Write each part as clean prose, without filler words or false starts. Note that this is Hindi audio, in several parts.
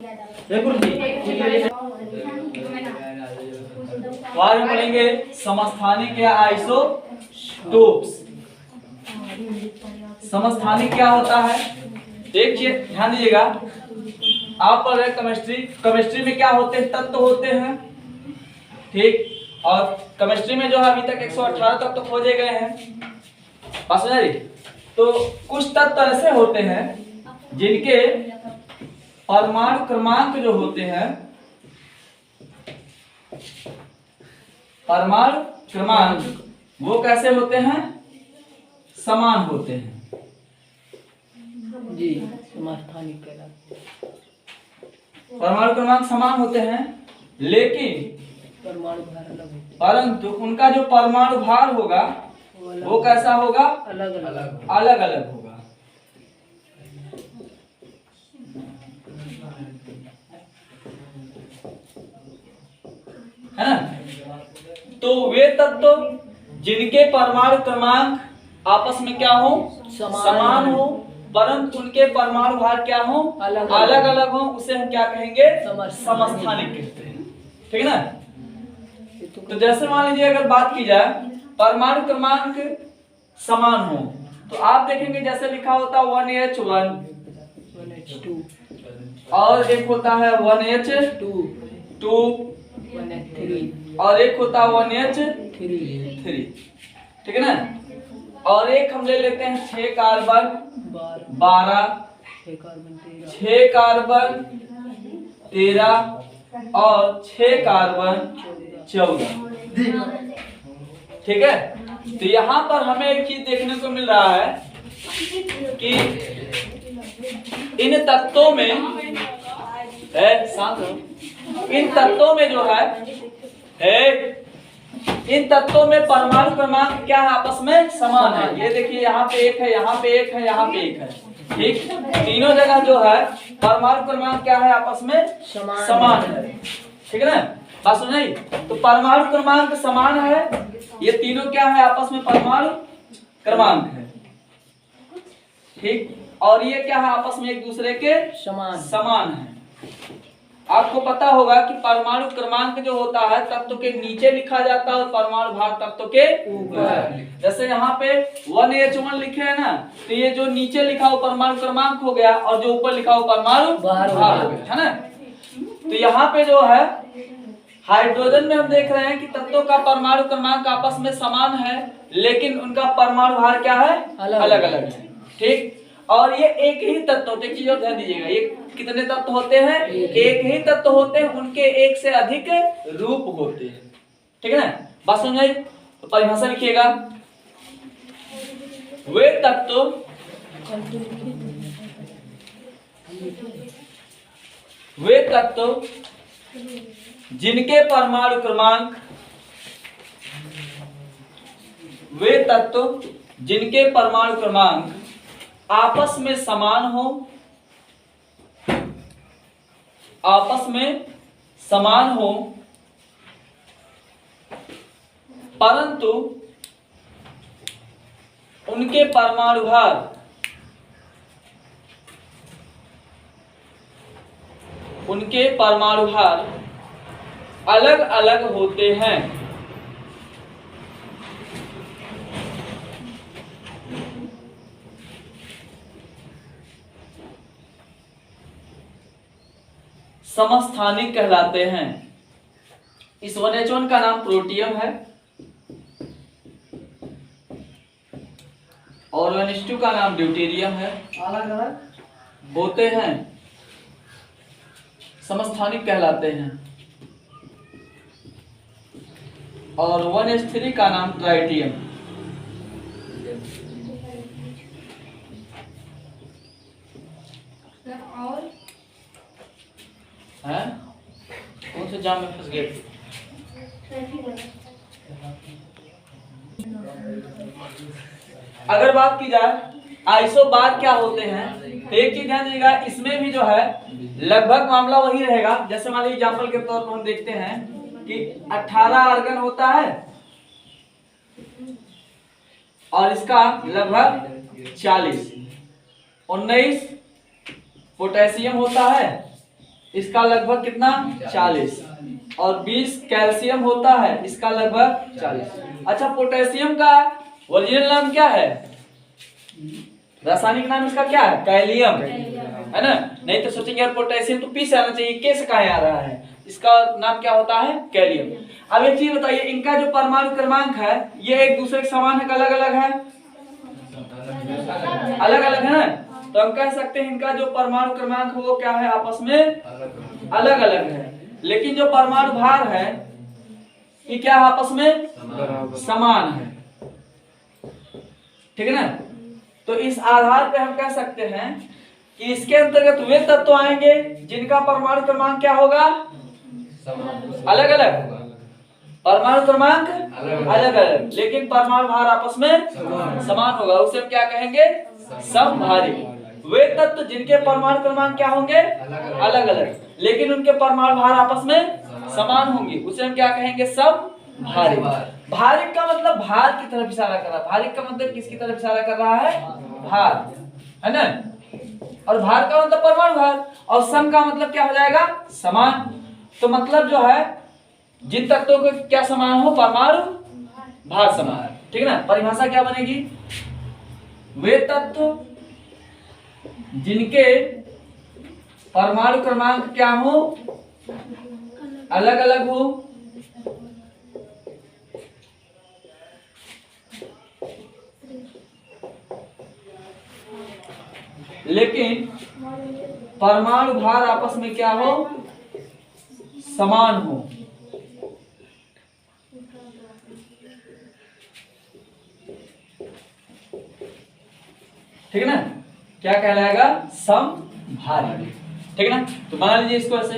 आज हम पढ़ेंगे समस्थानिक या आइसोटोप्स। समस्थानिक क्या होता है? देखिए ध्यान दीजिएगा, आप पढ़ रहे केमिस्ट्री। केमिस्ट्री में क्या होते हैं? तत्व होते हैं, ठीक। और केमिस्ट्री में जो है अभी तक 118 तत्व खोजे गए हैं, बात समझ रही? तो कुछ तत्व ऐसे होते हैं जिनके परमाणु क्रमांक जो होते हैं, परमाणु क्रमांक वो कैसे होते हैं? समान होते हैं जी, समस्थानिक कहलाते हैं। परमाणु क्रमांक समान होते हैं, लेकिन परमाणु भार अलग होते हैं। परंतु उनका जो परमाणु भार होगा वो कैसा होगा? अलग अलग अलग अलग होगा। है ना? तो वे तत्व जिनके परमाणु क्रमांक आपस में क्या हो? समान हो, परंतु उनके परमाणु भार क्या हो? अलग अलग हो, उसे हम क्या कहेंगे? समस्थानिक कहते हैं, ठीक है ना? तो जैसे मान लीजिए अगर बात की जाए परमाणु क्रमांक समान हो, तो आप देखेंगे जैसे लिखा होता है 1H1 1H2 और एक होता है 1H2 1H3 और एक होता है 1H3, ठीक है ना? और एक हम ले लेते हैं 6 कार्बन 12, 6 कार्बन 13 और 6 कार्बन 14, ठीक है? तो यहाँ पर हमें एक चीज देखने को मिल रहा है कि इन तत्वों में इन तत्वों में जो है इन तत्वों में परमाणु क्रमांक क्या है? आपस में समान है। ये देखिए यहाँ पे एक है, यहाँ पे एक है, यहाँ पे एक है, ठीक। तीनों जगह जो है परमाणु क्रमांक क्या है? आपस में समान है, ठीक है ना? बात सुनाई? तो परमाणु क्रमांक समान है, ये तीनों क्या है? आपस में परमाणु क्रमांक है, ठीक। और ये क्या है? आपस में एक दूसरे के समान है। आपको पता होगा कि परमाणु क्रमांक जो होता है तत्व के नीचे लिखा जाता है और परमाणु भार तत्व के ऊपर। जैसे यहाँ पे 1H1 लिखे है ना, तो ये जो नीचे लिखा हो परमाणु क्रमांक हो गया और जो ऊपर लिखा हो परमाणु भार हो गया, है ना? तो यहाँ पे जो है हाइड्रोजन में हम देख रहे हैं कि तत्वों का परमाणु क्रमांक आपस में समान है, लेकिन उनका परमाणु भार क्या है? अलग अलग है, ठीक। और ये एक ही तत्व, एक चीज और ध्यान दीजिएगा, ये कितने तत्व होते हैं? एक ही तत्व होते हैं, उनके एक से अधिक रूप होते हैं, ठीक है ना? बात समझ आई? तो परिभाषा लिखिएगा, वे तत्व जिनके परमाणु क्रमांक आपस में समान हो, परंतु उनके परमाणु भार अलग अलग होते हैं। समस्थानिक कहलाते हैं। इस 1H1 का नाम प्रोटियम है और 1H2 का नाम ड्यूटेरियम है। अलग अलग होते हैं, समस्थानिक कहलाते हैं। और 1H3 का नाम ट्राइटियम। है कौन से जाम में फंस गए? अगर बात की जाए आइसो बार क्या होते हैं, तो एक चीज ध्यान दीजिएगा, इसमें भी जो है लगभग मामला वही रहेगा। जैसे मान लीजिए एग्जाम्पल के तौर पर हम देखते हैं कि 18 आर्गन होता है और इसका लगभग 40, 19 पोटेशियम होता है, इसका लगभग कितना 40 और 20 कैल्शियम होता है, इसका लगभग 40। अच्छा, पोटेशियम का ओरिजिनल नाम क्या है? रासायनिक नाम इसका क्या है? कैलियम, है ना? नहीं तो सोचेंगे यार पोटेशियम तो पी से आना चाहिए, के से कहाँ आ रहा है? इसका नाम क्या होता है? कैलियम। अब एक चीज बताइए, इनका जो परमाणु क्रमांक है ये एक दूसरे के समान है, अलग अलग है? अलग अलग है ना? तो हम कह सकते हैं इनका जो परमाणु क्रमांक है वो क्या है? आपस में अलग अलग है, लेकिन जो परमाणु भार है ये क्या है? आपस में समान है। ठीक है ना? तो इस आधार पे हम कह सकते हैं कि इसके अंतर्गत वे तत्व आएंगे जिनका परमाणु क्रमांक क्या होगा? अलग अलग। परमाणु क्रमांक अलग अलग, लेकिन परमाणु भार आपस में समान होगा, उसे हम क्या कहेंगे? समभारिक। वे तत्व जिनके परमाणु क्रमांक क्या होंगे? अलग अलग, लेकिन उनके परमाणु भार आपस में समान होंगे, उसे हम क्या कहेंगे? समभारिक। भारिक का मतलब भार की तरफ इशारा कर रहा है। भारिक का मतलब किसकी तरफ इशारा कर रहा है? भार, है ना? और भार का मतलब परमाणु भार, और सम का मतलब क्या हो जाएगा? समान। तो मतलब जो है जिन तत्वों को क्या समान हो? परमाणु भार समान। ठीक है ना? परिभाषा क्या बनेगी? वे तत्व जिनके परमाणु क्रमांक क्या हो? अलग अलग हो, लेकिन परमाणु भार आपस में क्या हो? समान हो। ठीक है ना? क्या कहलाएगा? समभारिक। ठीक है ना? तो बना लीजिए इसको ऐसे।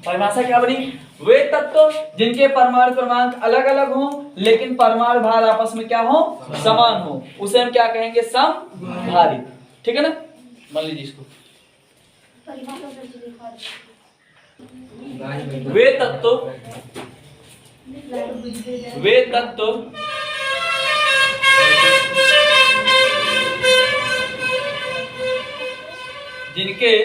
परिभाषा क्या बनी? वे तत्व जिनके परमाणु क्रमांक अलग अलग हो लेकिन परमाणु भार आपस में क्या हो? समान हो, उसे हम क्या कहेंगे? समभारिक। ठीक है ना? मान लीजिए इसको। वे तत्व जिनके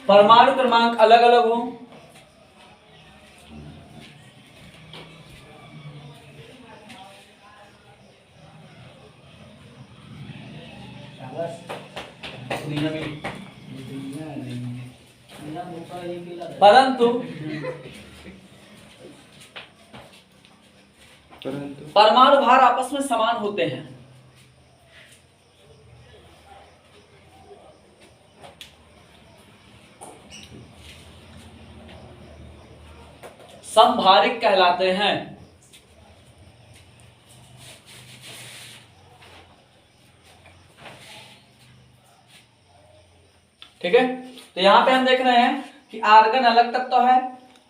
परमाणु क्रमांक अलग अलग हो परंतु परमाणु भार आपस में समान होते हैं। समभारिक कहलाते हैं। ठीक है? तो यहां पे हम देख रहे हैं कि आर्गन अलग तत्व है,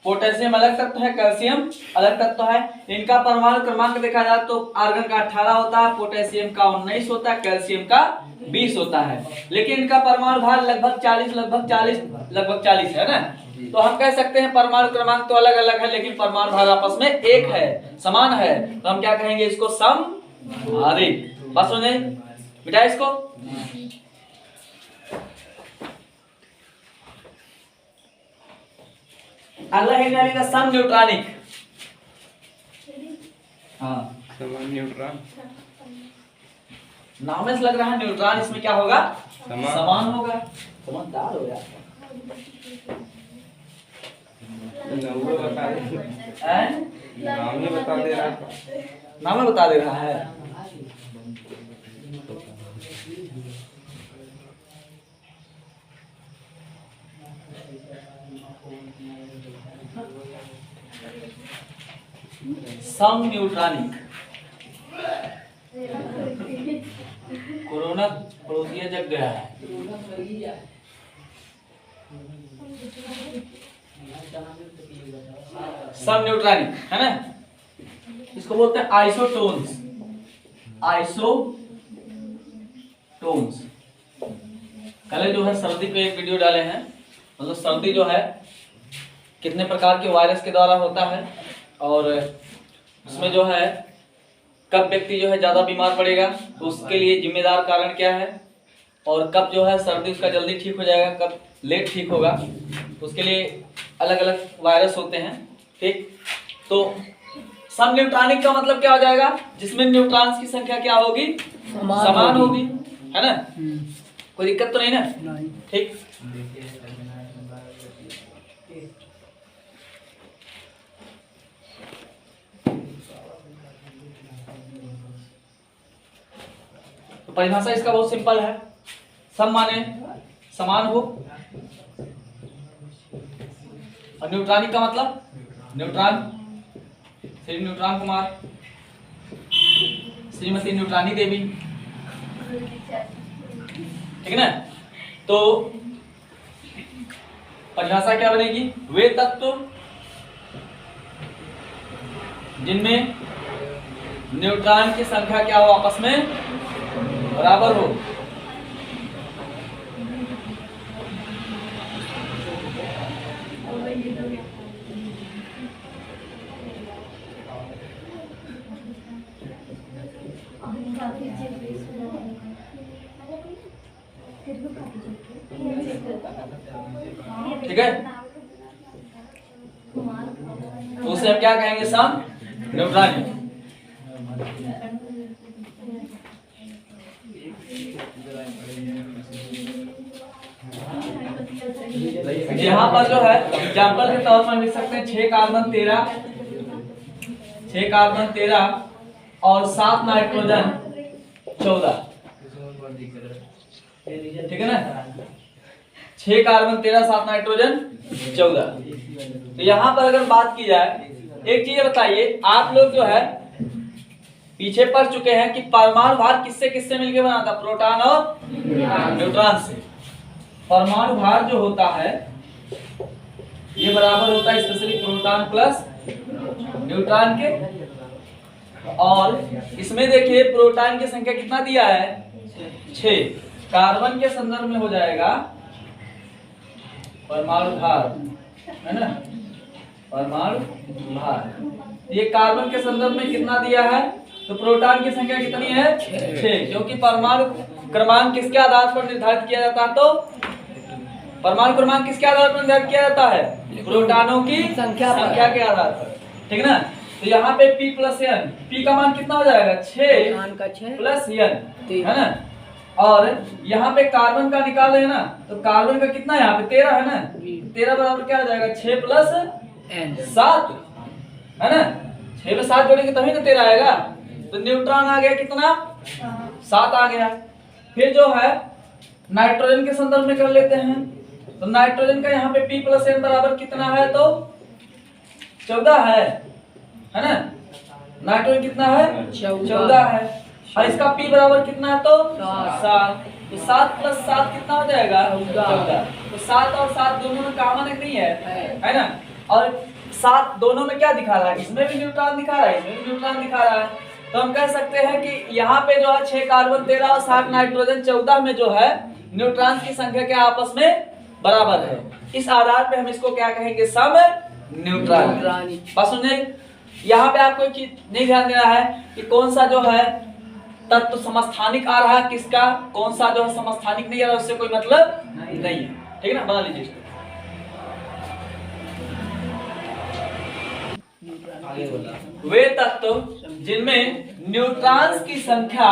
पोटेशियम अलग तत्व है, कैल्शियम अलग तत्व है। इनका परमाणु क्रमांक देखा जाए तो आर्गन का 18 होता है, पोटेशियम का 19 होता है, कैल्शियम का 20 होता है, लेकिन इनका परमाणु भार लगभग 40 है ना? तो हम कह सकते हैं परमाणु क्रमांक तो अलग अलग है लेकिन परमाणु भार आपस में एक है, समान है, तो हम क्या कहेंगे? इसको समभारिक। बस सुने बेटा इसको। अगला है सम न्यूट्रॉनिक। हाँ, न्यूट्रॉन नाम से लग रहा है न्यूट्रॉन, इसमें क्या होगा? समान होगा। समझदार हो गया। नाम बता दे रहा है। सम न्यूट्रॉनिक। कोरोना पड़ोसिया जग गया है। सम न्यूट्रॉनिक है ना? इसको बोलते हैं आइसोटोन्स। आइसोटोन्स। कल जो है सर्दी पे एक वीडियो डाले हैं, मतलब सर्दी जो है कितने प्रकार के वायरस के द्वारा होता है, और उसमें जो है कब व्यक्ति जो है ज्यादा बीमार पड़ेगा तो उसके लिए जिम्मेदार कारण क्या है, और कब जो है सर्दी उसका जल्दी ठीक हो जाएगा, कब लेट ठीक होगा, तो उसके लिए अलग अलग वायरस होते हैं। ठीक, तो सम न्यूट्रॉनिक का मतलब क्या हो जाएगा, जिसमें न्यूट्रॉन्स की संख्या क्या होगी, समान होगी, है ना। कोई दिक्कत तो नहीं ना। ठीक, तो परिभाषा इसका बहुत सिंपल है, सम माने समान हो, और न्यूट्रॉनिक का मतलब न्यूट्रॉन, श्री न्यूट्रॉन कुमार, श्रीमती न्यूट्रॉनी देवी, ठीक है ना। तो परिभाषा क्या बनेगी, वे तत्व जिनमें न्यूट्रॉन की संख्या क्या हो, आपस में बराबर हो। ठीक है, तो उसे हम क्या कहेंगे, सम न्यूट्रॉनिक। यहाँ पर जो है एग्जाम्पल के तौर पर लिख सकते हैं 6 कार्बन 13 और 7 नाइट्रोजन 14, ठीक है ना। 6 कार्बन 13 7 नाइट्रोजन 14। तो यहाँ पर अगर बात की जाए, एक चीज बताइए, आप लोग जो है पीछे पढ़ चुके हैं कि परमाणु भार किससे किससे मिलकर बना था, प्रोटॉन और न्यूट्रॉन से। परमाणु भार जो होता है ये बराबर होता है स्पेशली प्रोटॉन प्लस न्यूट्रॉन के, और इसमें देखिए प्रोटॉन की संख्या कितना दिया है, 6। कार्बन के संदर्भ में हो जाएगा परमाणु भार, है ना, परमाणु भार। ये कार्बन के संदर्भ में कितना दिया है, तो प्रोटॉन की संख्या कितनी है, 6, क्योंकि परमाणु क्रमांक किसके आधार पर निर्धारित किया जाता है, तो परमाणु क्रमांक किसके आधार पर निर्धारित किया जाता है, प्रोटॉनों की संख्या के आधार पर, ठीक ना। तो यहाँ पे P प्लस N, P का मान कितना हो जाएगा, 6 प्लस N, है ना। और यहाँ पे कार्बन का निकाल रहे हैं ना, तो कार्बन का कितना यहाँ पे 13 है ना, 13 बराबर क्या हो जाएगा, 6 प्लस 7, है ना। 6 में 7 जोड़ेंगे तभी ना 13 आएगा। तो न्यूट्रॉन आ गया कितना, 7 आ गया। फिर जो है नाइट्रोजन के संदर्भ में कर लेते हैं, तो नाइट्रोजन का यहाँ पे P प्लस N बराबर कितना है, तो 14 है ना। नाइट्रोजन कितना है, 14 है, और इसका P बराबर कितना है, तो 7। तो 7 प्लस 7 कितना हो जाएगा, 14। तो 7 और 7 दोनों में कॉमन एक नहीं है ना। और 7 दोनों में क्या दिखा रहा है, इसमें भी न्यूट्रॉन दिखा रहा है, इसमें भी न्यूट्रॉन दिखा रहा है। तो हम कह सकते हैं कि यहाँ पे जो है 6 कार्बन 13 और 7 नाइट्रोजन 14 में जो है न्यूट्रॉन की संख्या क्या आपस में बराबर है। इस आधार पे हम इसको क्या कहेंगे, सम न्यूट्रॉन। बस सुनिए, यहाँ पे आपको एक चीज नहीं ध्यान देना है कि कौन सा जो है तत्व समस्थानिक आ रहा है किसका, कौन सा जो है समस्थानिक नहीं आ रहा, उससे कोई मतलब नहीं है, ठीक है ना। बना लीजिए। वे तत्व जिनमें न्यूट्रॉन्स की संख्या,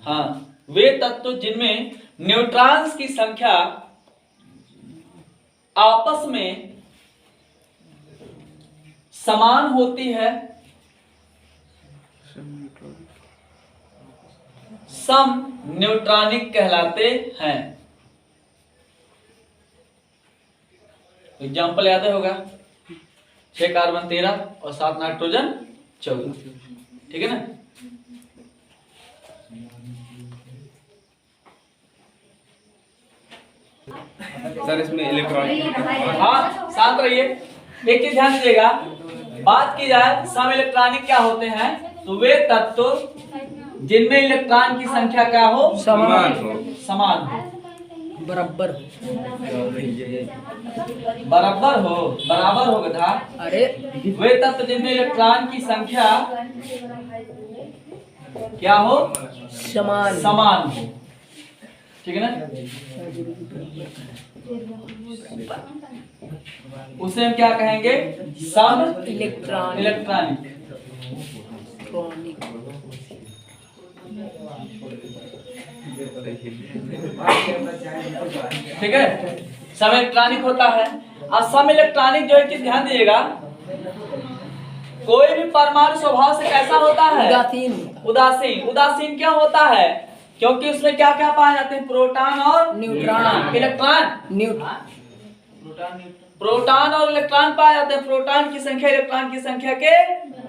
हाँ, वे तत्व जिनमें न्यूट्रॉन्स की संख्या आपस में समान होती है, सम न्यूट्रॉनिक कहलाते हैं। एग्जाम्पल याद होगा, 6 कार्बन 13 और 7 नाइट्रोजन 14, ठीक है ना। सर इसमें इलेक्ट्रॉनिक, हाँ शांत रहिए, एक चीज ध्यान दीजिएगा। बात की जाए सम इलेक्ट्रॉनिक क्या होते हैं, तो वे तत्व जिनमें इलेक्ट्रॉन की संख्या क्या हो, समान हो। समान हो। बराबर हो। बराबर हो गधा। अरे वे तत्व जिनमें इलेक्ट्रॉन की संख्या क्या हो? समान समान हो। ठीक है ना? उसे हम क्या कहेंगे? सम इलेक्ट्रॉन इलेक्ट्रॉनिक। ठीक है, सम इलेक्ट्रॉनिक होता है। और सम इलेक्ट्रॉनिक जो है कि ध्यान दीजिएगा, कोई भी परमाणु स्वभाव से कैसा होता है? उदासीन उदासीन। उदासीन क्यों होता है? क्योंकि उसमें क्या क्या पाए जाते हैं? प्रोटॉन और न्यूट्रॉन इलेक्ट्रॉन। प्रोटॉन और इलेक्ट्रॉन पाए जाते हैं। प्रोटॉन की संख्या इलेक्ट्रॉन की संख्या के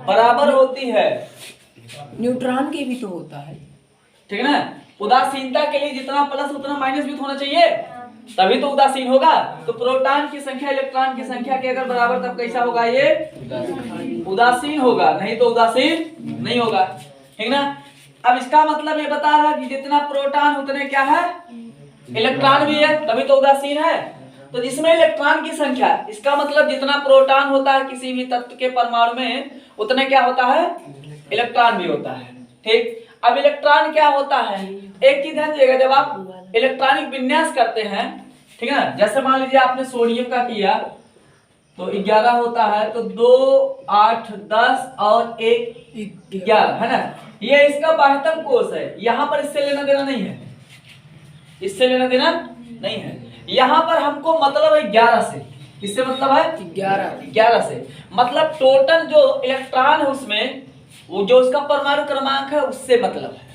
बराबर होती है। न्यूट्रॉन की भी तो होता है। ठीक है ना? उदासीनता के लिए जितना प्लस उतना माइनस भी होना चाहिए, तभी तो उदासीन होगा। तो प्रोटॉन की संख्या इलेक्ट्रॉन की संख्या के अगर बराबर, तब कैसा होगा? ये उदासीन होगा, नहीं तो उदासीन नहीं होगा। ठीक ना? अब इसका मतलब ये बता रहा है कि जितना प्रोटॉन उतने क्या है? इलेक्ट्रॉन भी है, तभी तो उदासीन है। तो जिसमें इलेक्ट्रॉन की संख्या, इसका मतलब जितना प्रोटॉन होता है किसी भी तत्व के परमाणु में, उतने क्या होता है? इलेक्ट्रॉन भी होता है। ठीक, अब इलेक्ट्रॉन क्या होता है? एक चीज ध्यान दीजिएगा, जब आप इलेक्ट्रॉनिक विन्यास करते हैं, ठीक है ना, जैसे मान लीजिए आपने सोडियम का किया तो 11 होता है, तो 2, 8, 10 और 1 11 है ना। ये इसका बाह्यतम कोष है। यहाँ पर इससे लेना देना नहीं है, इससे लेना देना नहीं है। यहाँ पर हमको मतलब है 11 से। किससे मतलब है? 11 से। मतलब टोटल जो इलेक्ट्रॉन है उसमें, वो जो उसका परमाणु क्रमांक है उससे मतलब है।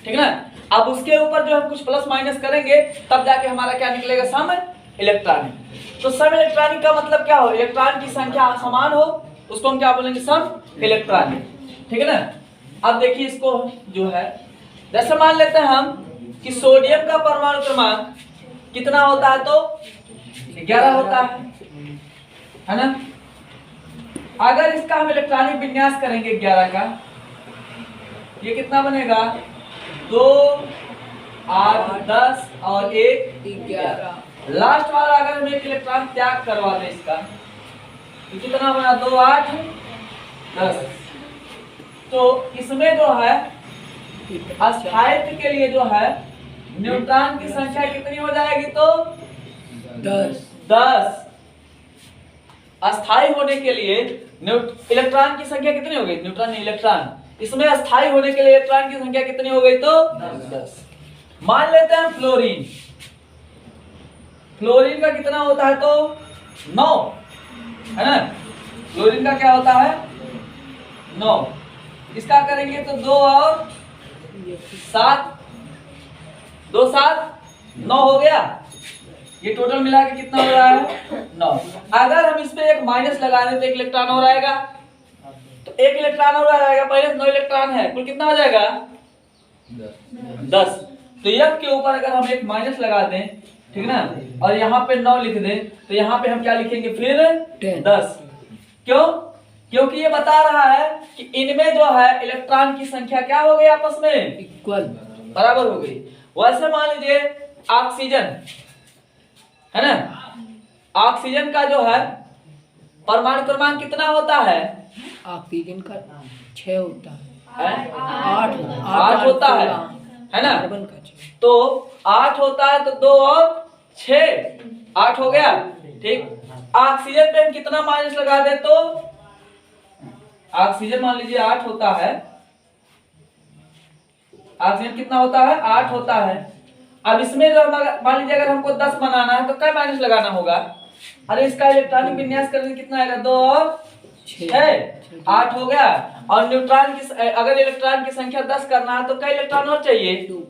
ठीक है ना? अब उसके ऊपर जो हम कुछ प्लस माइनस करेंगे, तब जाके हमारा क्या निकलेगा? सम इलेक्ट्रॉनिक। तो सम इलेक्ट्रॉनिक का मतलब क्या हो? इलेक्ट्रॉन की संख्या समान हो, उसको हम क्या बोलेंगे? सम इलेक्ट्रॉनिक। ठीक है ना? अब देखिए इसको जो है, जैसे मान लेते हैं हम कि सोडियम का परमाणु क्रमांक कितना होता है? तो 11 होता है ना? अगर इसका हम इलेक्ट्रॉनिक विन्यास करेंगे 11 का, ये कितना बनेगा? 2, 8, 10 और 1 11। लास्ट वाला अगर हम एक इलेक्ट्रॉन त्याग करवा दें इसका, तो कितना बना? 2, 8, 10। तो इसमें जो है अस्थायित्व के लिए जो है न्यूट्रॉन की संख्या कितनी हो जाएगी? तो 10। अस्थायी होने के लिए इलेक्ट्रॉन की संख्या कितनी हो गई? न्यूट्रॉन नहीं, इलेक्ट्रॉन। इसमें अस्थायी होने के लिए इलेक्ट्रॉन की संख्या कितनी हो गई? तो 10। मान लेते हैं फ्लोरीन। फ्लोरीन का कितना होता है? तो 9 है ना। फ्लोरीन का क्या होता है? 9। इसका करेंगे तो 2 और 7, 2, 7, 9 हो गया। ये टोटल मिला के कितना हो रहा है? 9। अगर हम इस पे एक माइनस लगा दें तो एक इलेक्ट्रॉन और आएगा, तो एक इलेक्ट्रॉन और आएगा, पहले 9 इलेक्ट्रॉन है, कुल कितना हो जाएगा? 10। तो एक के ऊपर अगर हम एक माइनस लगा दें, ठीक ना, और यहाँ पे 9 लिख दें, तो यहाँ पे हम क्या लिखेंगे? फिर 10। क्यों? क्योंकि ये बता रहा है कि इनमें जो है इलेक्ट्रॉन की संख्या क्या हो गई? आपस में इक्वल, बराबर हो गई। वैसे मान लीजिए ऑक्सीजन है ना, ऑक्सीजन का जो है परमाणु क्रमांक कितना होता है? ऑक्सीजन का 6 होता है, 8 होता है ना। कार्बन का 6। तो 8 होता है, तो 2 और 6 8 हो गया। ठीक, ऑक्सीजन पे हम कितना माइनस लगा दे? तो ऑक्सीजन मान लीजिए 8 होता है, ऑक्सीजन कितना होता है? 8 होता है। अब इसमें जो मान लीजिए अगर हमको 10 बनाना है तो क्या माइनस लगाना होगा? अरे इसका इलेक्ट्रॉनिक विन्यास करने कितना आएगा? 2 और 6 8 हो गया। और न्यूट्रॉन की अगर इलेक्ट्रॉन की संख्या 10 करना है तो क्या इलेक्ट्रॉन और चाहिए? 2।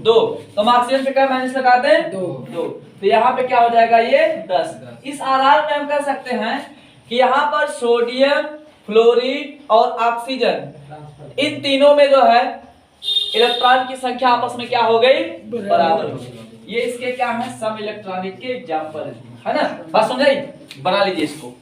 तो हम ऑक्सीजन पे क्या माइनस लगा दें? 2। तो यहाँ पे क्या हो जाएगा? ये 10। इस आधार पे हम कह सकते हैं कि यहाँ पर सोडियम, फ्लोरीन और ऑक्सीजन, इन तीनों में जो है इलेक्ट्रॉन की संख्या आपस में क्या हो गई? बराबर हो गई। ये इसके क्या है? सम इलेक्ट्रॉनिक के एग्जांपल है ना। बात समझ आई? बना लीजिए इसको।